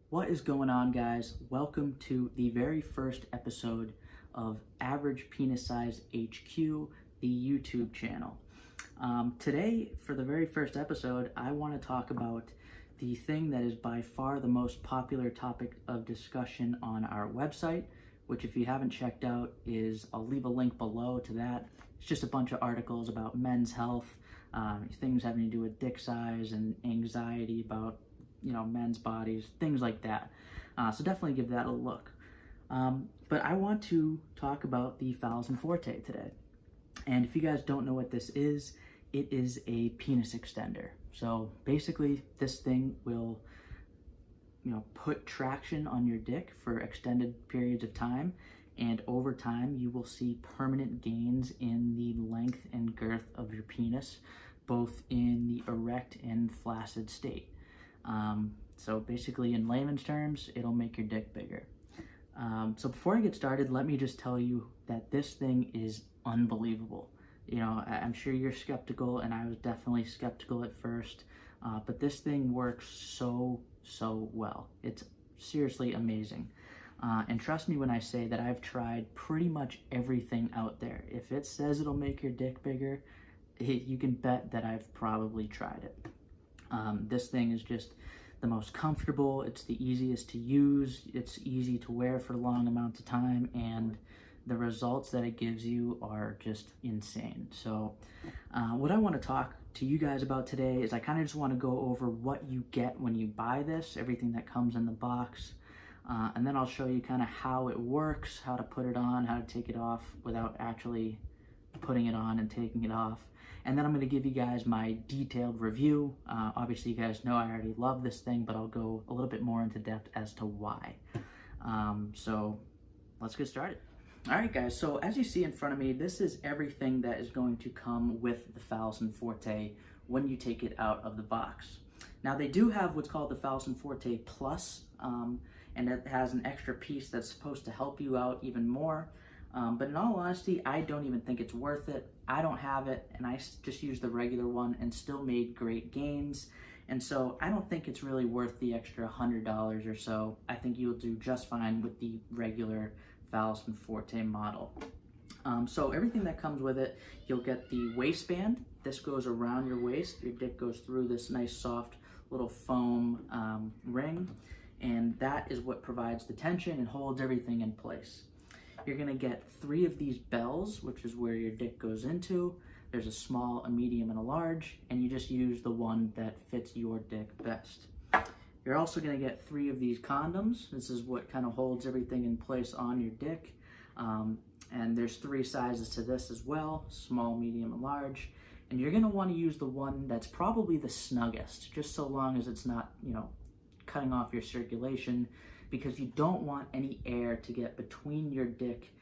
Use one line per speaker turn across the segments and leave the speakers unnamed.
What is going on, guys? Welcome to the very first episode of Average Penis Size HQ, the YouTube channel. Today, for the very first episode, I want to talk about the thing that is by far the most popular topic of discussion on our website, which if you haven't checked out I'll leave a link below to that. It's just a bunch of articles about men's health, things having to do with dick size and anxiety about men's bodies, things like that. So definitely give that a look. But I want to talk about the Phallosan Forte today. And if you guys don't know what this is, it is a penis extender. So basically this thing will, put traction on your dick for extended periods of time. And over time, you will see permanent gains in the length and girth of your penis, both in the erect and flaccid state. So basically, in layman's terms, it'll make your dick bigger. So before I get started, let me just tell you that this thing is unbelievable. I'm sure you're skeptical, and I was definitely skeptical at first, but this thing works so well. It's seriously amazing. And trust me when I say that I've tried pretty much everything out there. If it says it'll make your dick bigger, you can bet that I've probably tried it. This thing is just the most comfortable, it's the easiest to use, it's easy to wear for long amounts of time, and the results that it gives you are just insane. So what I want to talk to you guys about today is I kind of just want to go over what you get when you buy this, everything that comes in the box, and then I'll show you kind of how it works, how to put it on, how to take it off without actually putting it on and taking it off. And then I'm going to give you guys my detailed review. Obviously, you guys know I already love this thing, but I'll go a little bit more into depth as to why. So let's get started. All right, guys, so as you see in front of me, this is everything that is going to come with the Phallosan Forte when you take it out of the box. Now, they do have what's called the Phallosan Forte Plus, and it has an extra piece that's supposed to help you out even more. But in all honesty, I don't even think it's worth it. I don't have it, and I just used the regular one and still made great gains. And so I don't think it's really worth the extra $100 or so. I think you'll do just fine with the regular Phallosan Forte model. So everything that comes with it, you'll get the waistband. This goes around your waist. Your dick goes through this nice soft little foam ring, and that is what provides the tension and holds everything in place. You're gonna get 3 of these bells, which is where your dick goes into. There's a small, a medium, and a large, and you just use the one that fits your dick best. You're also gonna get 3 of these condoms. This is what kind of holds everything in place on your dick. And there's 3 sizes to this as well, small, medium, and large. And you're gonna wanna use the one that's probably the snuggest, just so long as it's not, cutting off your circulation, because you don't want any air to get between your dick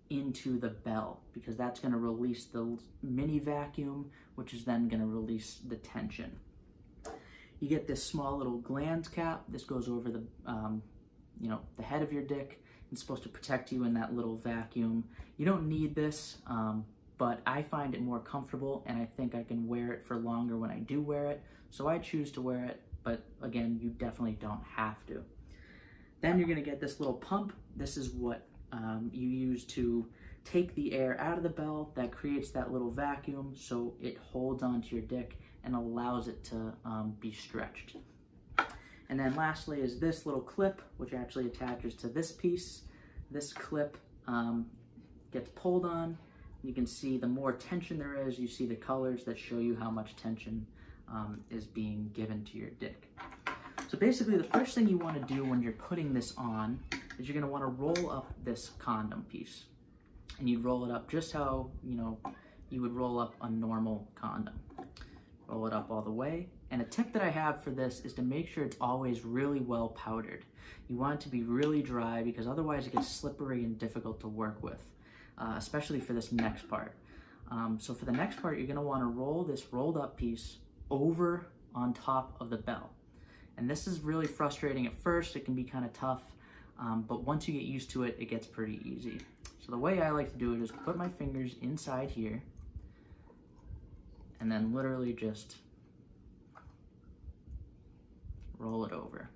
into the bell, because that's going to release the mini vacuum, which is then going to release the tension. You get this small little glans cap. This goes over the the head of your dick. It's supposed to protect you in that little vacuum. You don't need this, but I find it more comfortable, and I think I can wear it for longer when I do wear it, so I choose to wear it. But again, you definitely don't have to. Then you're gonna get this little pump. This is what you use to take the air out of the bell. That creates that little vacuum, so it holds onto your dick and allows it to be stretched. And then lastly is this little clip, which actually attaches to this piece. This clip gets pulled on. You can see the more tension there is, you see the colors that show you how much tension is being given to your dick. So basically, the first thing you want to do when you're putting this on is you're going to want to roll up this condom piece. And you'd roll it up just how, you would roll up a normal condom. Roll it up all the way. And a tip that I have for this is to make sure it's always really well powdered. You want it to be really dry, because otherwise it gets slippery and difficult to work with, especially for this next part. So for the next part, you're going to want to roll this rolled up piece over on top of the bell. And this is really frustrating at first. It can be kind of tough, but once you get used to it, it gets pretty easy. So the way I like to do it is put my fingers inside here and then literally just roll it over.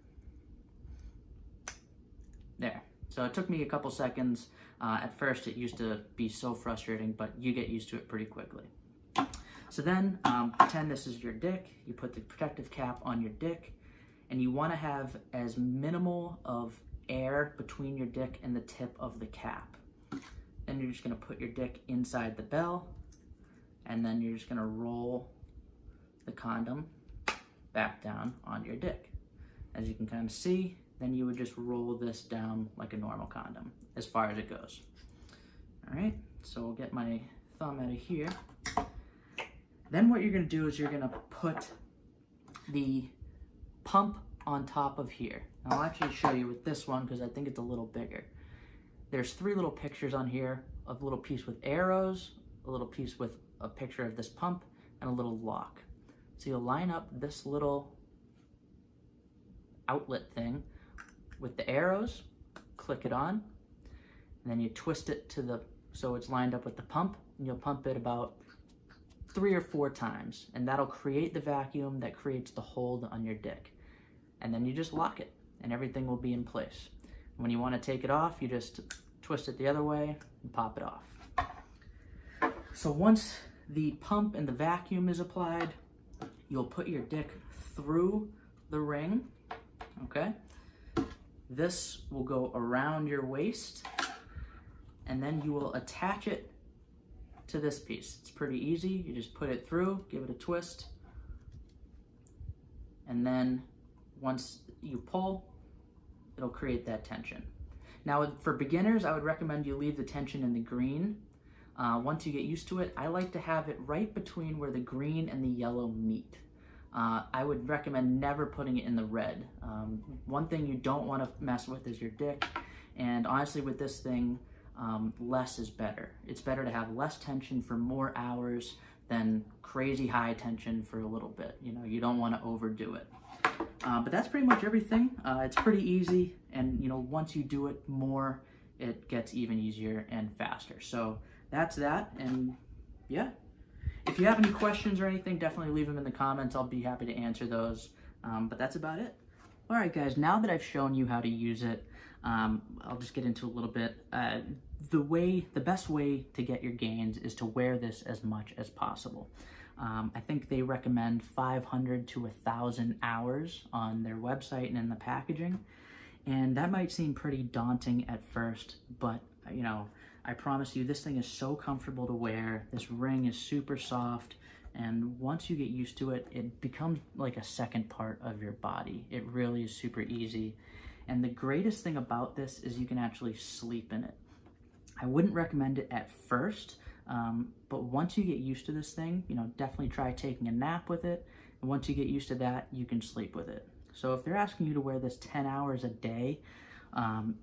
There. So it took me a couple seconds. At first it used to be so frustrating, but you get used to it pretty quickly. So then pretend this is your dick. You put the protective cap on your dick, and you want to have as minimal of air between your dick and the tip of the cap. Then you're just going to put your dick inside the bell, and then you're just going to roll the condom back down on your dick. As you can kind of see, then you would just roll this down like a normal condom as far as it goes. All right, so we'll get my thumb out of here. Then what you're going to do is you're going to put the pump on top of here. I'll actually show you with this one because I think it's a little bigger. There's 3 little pictures on here, a little piece with arrows, a little piece with a picture of this pump, and a little lock. So you'll line up this little outlet thing with the arrows, click it on, and then you twist it to so it's lined up with the pump, and you'll pump it about 3 or 4 times, and that'll create the vacuum that creates the hold on your dick. And then you just lock it, and everything will be in place. When you want to take it off, you just twist it the other way and pop it off. So once the pump and the vacuum is applied, you'll put your dick through the ring, okay? This will go around your waist, and then you will attach it to this piece. It's pretty easy. You just put it through, give it a twist, and then once you pull, it'll create that tension. Now for beginners, I would recommend you leave the tension in the green. Once you get used to it, I like to have it right between where the green and the yellow meet. I would recommend never putting it in the red. One thing you don't want to mess with is your dick, and honestly with this thing, less is better. It's better to have less tension for more hours than crazy high tension for a little bit. You know, you don't want to overdo it. But that's pretty much everything. It's pretty easy, and you know, once you do it more, it gets even easier and faster. So that's that, and yeah. If you have any questions or anything, definitely leave them in the comments. I'll be happy to answer those. But that's about it. All right, guys, now that I've shown you how to use it, I'll just get into a little bit. The best way to get your gains is to wear this as much as possible. I think they recommend 500 to 1,000 hours on their website and in the packaging. And that might seem pretty daunting at first, but you know, I promise you this thing is so comfortable to wear. This ring is super soft, and once you get used to it, it becomes like a second part of your body. It really is super easy. And the greatest thing about this is you can actually sleep in it. I wouldn't recommend it at first, but once you get used to this thing, you know, definitely try taking a nap with it. And once you get used to that, you can sleep with it. So if they're asking you to wear this 10 hours a day,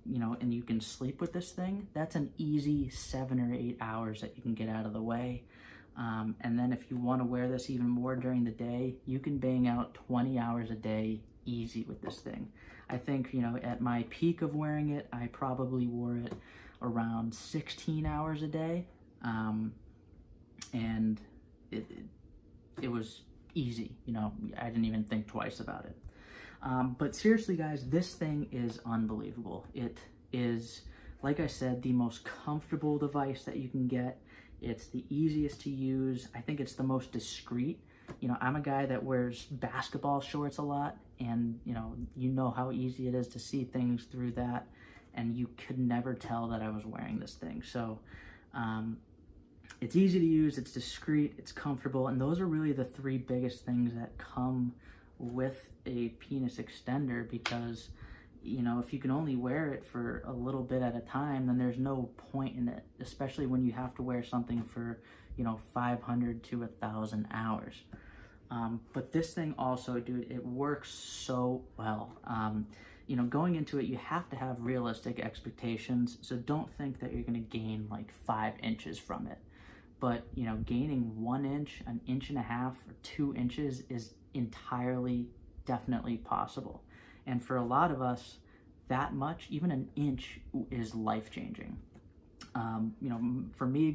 you know, and you can sleep with this thing, that's an easy 7 or 8 hours that you can get out of the way. And then if you want to wear this even more during the day, you can bang out 20 hours a day easy with this thing. I think, you know, at my peak of wearing it, I probably wore it around 16 hours a day. And it was easy, you know, I didn't even think twice about it. But seriously, guys, this thing is unbelievable. It is, like I said, the most comfortable device that you can get. It's the easiest to use. I think it's the most discreet. You know, I'm a guy that wears basketball shorts a lot, and you know how easy it is to see things through that, and you could never tell that I was wearing this thing. So it's easy to use, it's discreet, it's comfortable, and those are really the 3 biggest things that come with a penis extender, because you know, if you can only wear it for a little bit at a time, then there's no point in it, especially when you have to wear something for, you know, 500 to 1,000 hours. But this thing also, dude, it works so well. You know, going into it, you have to have realistic expectations, so don't think that you're going to gain like 5 inches from it. But, you know, gaining 1 inch, 1.5 inches, or 2 inches is entirely, definitely possible. And for a lot of us, that much, even 1 inch, is life-changing. You know, for me,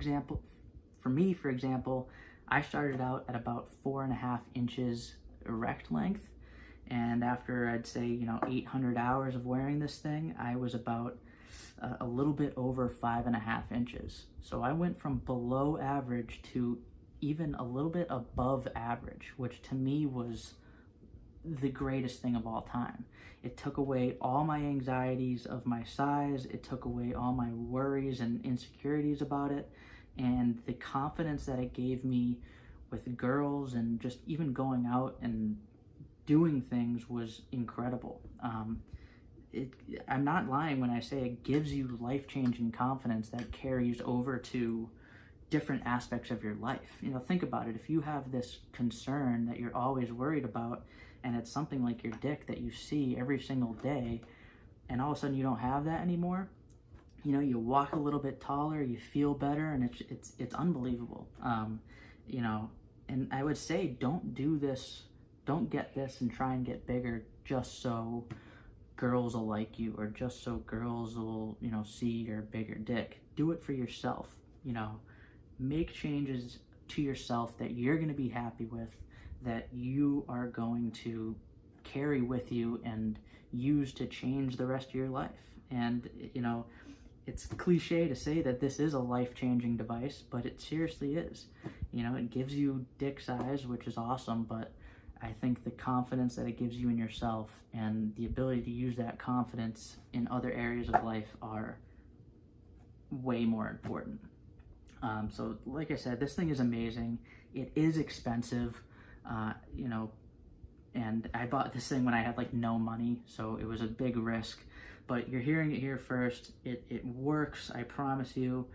for example, I started out at about 4.5 inches erect length, And after, I'd say, 800 hours of wearing this thing, I was about a little bit over 5.5 inches. So I went from below average to even a little bit above average, which to me was the greatest thing of all time. It took away all my anxieties of my size. It took away all my worries and insecurities about it. And the confidence that it gave me with girls and just even going out and doing things was incredible. I'm not lying when I say it gives you life-changing confidence that carries over to different aspects of your life. Think about it. If you have this concern that you're always worried about, and it's something like your dick that you see every single day, and all of a sudden you don't have that anymore, you walk a little bit taller, you feel better, and it's unbelievable. And I would say don't do this, don't get this and try and get bigger just so girls will like you, or just so girls will, see your bigger dick. Do it for yourself. Make changes to yourself that you're going to be happy with, that you are going to carry with you and use to change the rest of your life. And, it's cliche to say that this is a life-changing device, but it seriously is. It gives you dick size, which is awesome, but I think the confidence that it gives you in yourself and the ability to use that confidence in other areas of life are way more important. So like I said, this thing is amazing. It is expensive, and I bought this thing when I had no money, so it was a big risk, but you're hearing it here first. It works, I promise you.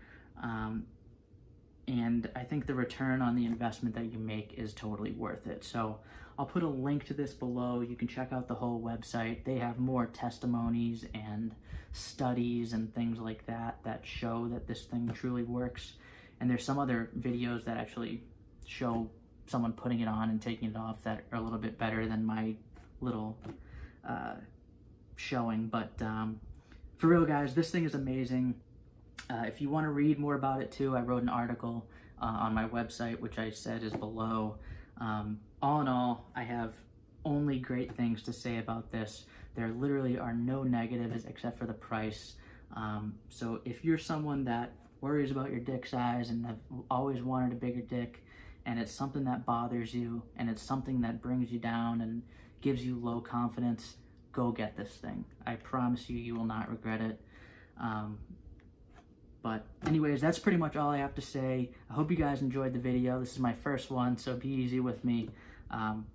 And I think the return on the investment that you make is totally worth it. So I'll put a link to this below. You can check out the whole website. They have more testimonies and studies and things like that show that this thing truly works. And there's some other videos that actually show someone putting it on and taking it off that are a little bit better than my little showing. But for real, guys, this thing is amazing. If you want to read more about it too, I wrote an article on my website, which I said is below. All in all, I have only great things to say about this. There literally are no negatives except for the price. So if you're someone that worries about your dick size and have always wanted a bigger dick, and it's something that bothers you, and it's something that brings you down and gives you low confidence, go get this thing. I promise you, you will not regret it. But anyways, that's pretty much all I have to say. I hope you guys enjoyed the video. This is my first one, so be easy with me.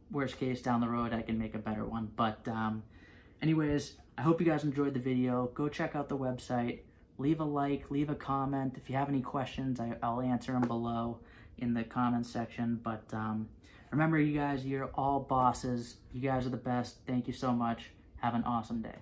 Worst case, down the road, I can make a better one. But anyways, I hope you guys enjoyed the video. Go check out the website. Leave a like, leave a comment. If you have any questions, I'll answer them below in the comments section. But remember, you guys, you're all bosses. You guys are the best. Thank you so much. Have an awesome day.